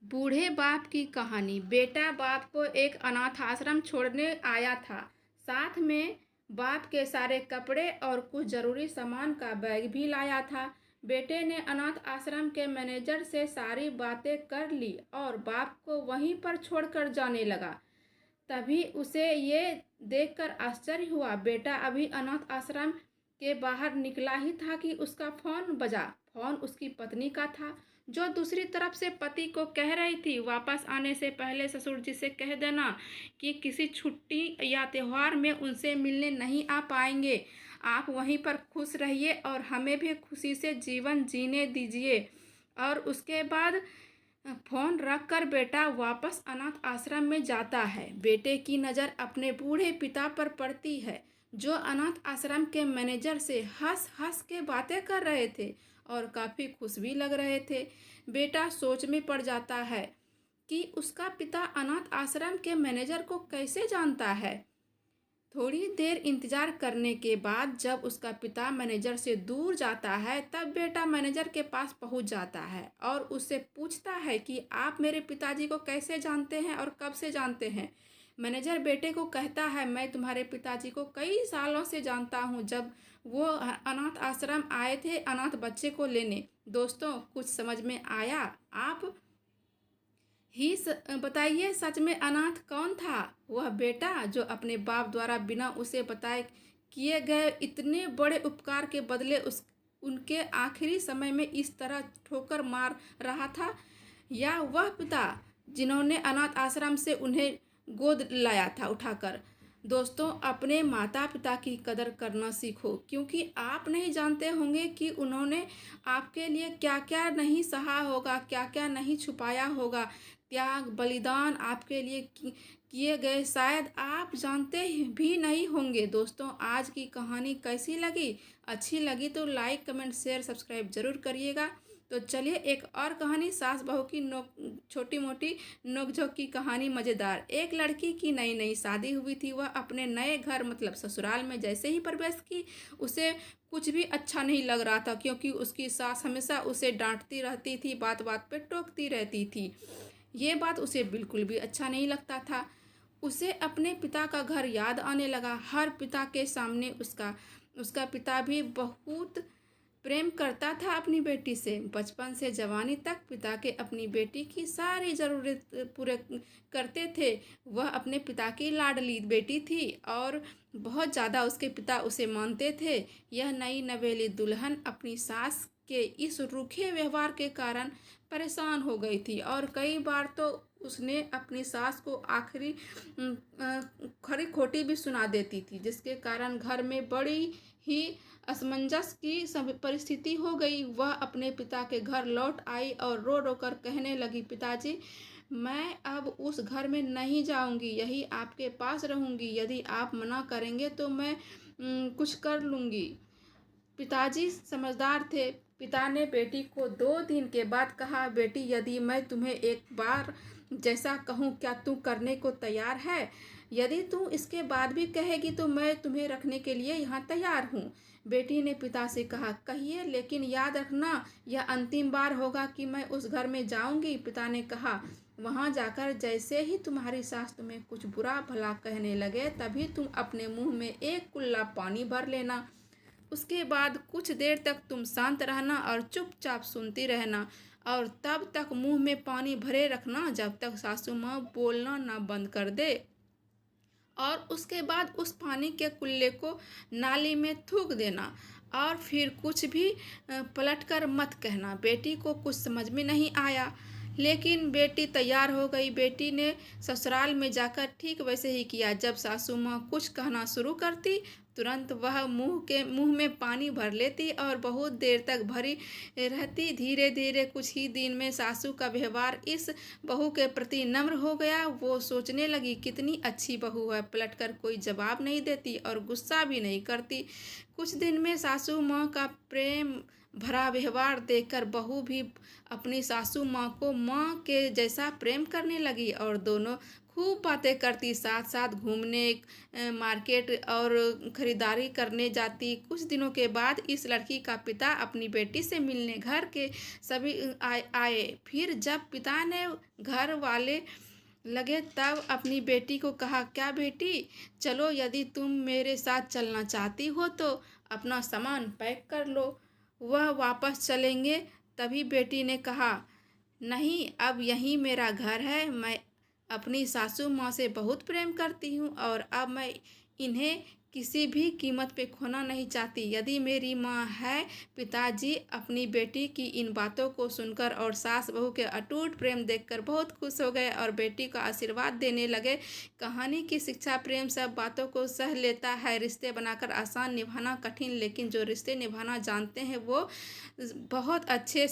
बूढ़े बाप की कहानी। बेटा बाप को एक अनाथ आश्रम छोड़ने आया था। साथ में बाप के सारे कपड़े और कुछ जरूरी सामान का बैग भी लाया था। बेटे ने अनाथ आश्रम के मैनेजर से सारी बातें कर ली और बाप को वहीं पर छोड़कर जाने लगा। तभी उसे ये देखकर आश्चर्य हुआ। बेटा अभी अनाथ आश्रम के बाहर निकला ही था कि उसका फोन बजा। फोन उसकी पत्नी का था, जो दूसरी तरफ से पति को कह रही थी, वापस आने से पहले ससुर जी से कह देना कि किसी छुट्टी या त्योहार में उनसे मिलने नहीं आ पाएंगे। आप वहीं पर खुश रहिए और हमें भी खुशी से जीवन जीने दीजिए। और उसके बाद फोन रखकर बेटा वापस अनाथ आश्रम में जाता है। बेटे की नज़र अपने बूढ़े पिता पर पड़ती है, जो अनाथ आश्रम के मैनेजर से हंस हंस के बातें कर रहे थे और काफ़ी खुश भी लग रहे थे। बेटा सोच में पड़ जाता है कि उसका पिता अनाथ आश्रम के मैनेजर को कैसे जानता है। थोड़ी देर इंतजार करने के बाद जब उसका पिता मैनेजर से दूर जाता है, तब बेटा मैनेजर के पास पहुंच जाता है और उससे पूछता है कि आप मेरे पिताजी को कैसे जानते हैं और कब से जानते हैं। मैनेजर बेटे को कहता है, मैं तुम्हारे पिताजी को कई सालों से जानता हूं, जब वो अनाथ आश्रम आए थे अनाथ बच्चे को लेने। दोस्तों, कुछ समझ में आया? आप ही बताइए, सच में अनाथ कौन था? वह बेटा जो अपने बाप द्वारा बिना उसे बताए किए गए इतने बड़े उपकार के बदले उनके आखिरी समय में इस तरह ठोकर मार रहा था, या वह पिता जिन्होंने अनाथ आश्रम से उन्हें गोद लाया था उठाकर? दोस्तों, अपने माता पिता की कदर करना सीखो, क्योंकि आप नहीं जानते होंगे कि उन्होंने आपके लिए क्या क्या नहीं सहा होगा, क्या क्या नहीं छुपाया होगा। त्याग बलिदान आपके लिए किए गए, शायद आप जानते भी नहीं होंगे। दोस्तों, आज की कहानी कैसी लगी? अच्छी लगी तो लाइक कमेंट शेयर सब्सक्राइब जरूर करिएगा। तो चलिए एक और कहानी, सास बहू की छोटी मोटी नोकझोंक की कहानी मज़ेदार। एक लड़की की नई नई शादी हुई थी। वह अपने नए घर मतलब ससुराल में जैसे ही प्रवेश की, उसे कुछ भी अच्छा नहीं लग रहा था, क्योंकि उसकी सास हमेशा उसे डांटती रहती थी, बात बात पे टोकती रहती थी। ये बात उसे बिल्कुल भी अच्छा नहीं लगता था। उसे अपने पिता का घर याद आने लगा। हर पिता के सामने उसका उसका पिता भी बहुत प्रेम करता था अपनी बेटी से। बचपन से जवानी तक पिता के अपनी बेटी की सारी ज़रूरत पूरे करते थे। वह अपने पिता की लाडली बेटी थी और बहुत ज़्यादा उसके पिता उसे मानते थे। यह नई नवेली दुल्हन अपनी सास के इस रूखे व्यवहार के कारण परेशान हो गई थी और कई बार तो उसने अपनी सास को आखिरी खरी खोटी भी सुना देती थी, जिसके कारण घर में बड़ी ही असमंजस की परिस्थिति हो गई। वह अपने पिता के घर लौट आई और रो रो कर कहने लगी, पिताजी, मैं अब उस घर में नहीं जाऊंगी, यही आपके पास रहूंगी। यदि आप मना करेंगे तो मैं कुछ कर लूंगी। पिताजी समझदार थे। पिता ने बेटी को 2 दिन के बाद कहा, बेटी, यदि मैं तुम्हें एक बार जैसा कहूँ, क्या तू करने को तैयार है? यदि तू इसके बाद भी कहेगी तो मैं तुम्हें रखने के लिए यहाँ तैयार हूँ। बेटी ने पिता से कहा, कहिए, लेकिन याद रखना यह अंतिम बार होगा कि मैं उस घर में जाऊंगी। पिता ने कहा, वहाँ जाकर जैसे ही तुम्हारी सास तुम्हें कुछ बुरा भला कहने लगे, तभी तुम अपने मुंह में एक कुल्ला पानी भर लेना। उसके बाद कुछ देर तक तुम शांत रहना और चुपचाप सुनती रहना, और तब तक मुंह में पानी भरे रखना जब तक सासू माँ बोलना ना बंद कर दे। और उसके बाद उस पानी के कुल्ले को नाली में थूक देना और फिर कुछ भी पलटकर मत कहना। बेटी को कुछ समझ में नहीं आया, लेकिन बेटी तैयार हो गई। बेटी ने ससुराल में जाकर ठीक वैसे ही किया। जब सासू माँ कुछ कहना शुरू करती, तुरंत वह मुंह में पानी भर लेती और बहुत देर तक भरी रहती। धीरे धीरे कुछ ही दिन में सासू का व्यवहार इस बहू के प्रति नम्र हो गया। वो सोचने लगी, कितनी अच्छी बहू है, पलटकर कोई जवाब नहीं देती और गुस्सा भी नहीं करती। कुछ दिन में सासू माँ का प्रेम भरा व्यवहार देखकर बहू भी अपनी सासू माँ को माँ के जैसा प्रेम करने लगी और दोनों खूब बातें करती, साथ साथ घूमने मार्केट और खरीदारी करने जाती। कुछ दिनों के बाद इस लड़की का पिता अपनी बेटी से मिलने घर के सभी आए। फिर जब पिता ने घर वाले लगे तब अपनी बेटी को कहा, क्या बेटी, चलो, यदि तुम मेरे साथ चलना चाहती हो तो अपना सामान पैक कर लो, वह वापस चलेंगे। तभी बेटी ने कहा, नहीं, अब यही मेरा घर है। मैं अपनी सासू माँ से बहुत प्रेम करती हूँ और अब मैं इन्हें किसी भी कीमत पे खोना नहीं चाहती। यदि मेरी माँ है। पिताजी अपनी बेटी की इन बातों को सुनकर और सास बहू के अटूट प्रेम देखकर बहुत खुश हो गए और बेटी को आशीर्वाद देने लगे। कहानी की शिक्षा, प्रेम सब बातों को सह लेता है। रिश्ते बनाकर आसान, निभाना कठिन, लेकिन जो रिश्ते निभाना जानते हैं वो बहुत अच्छे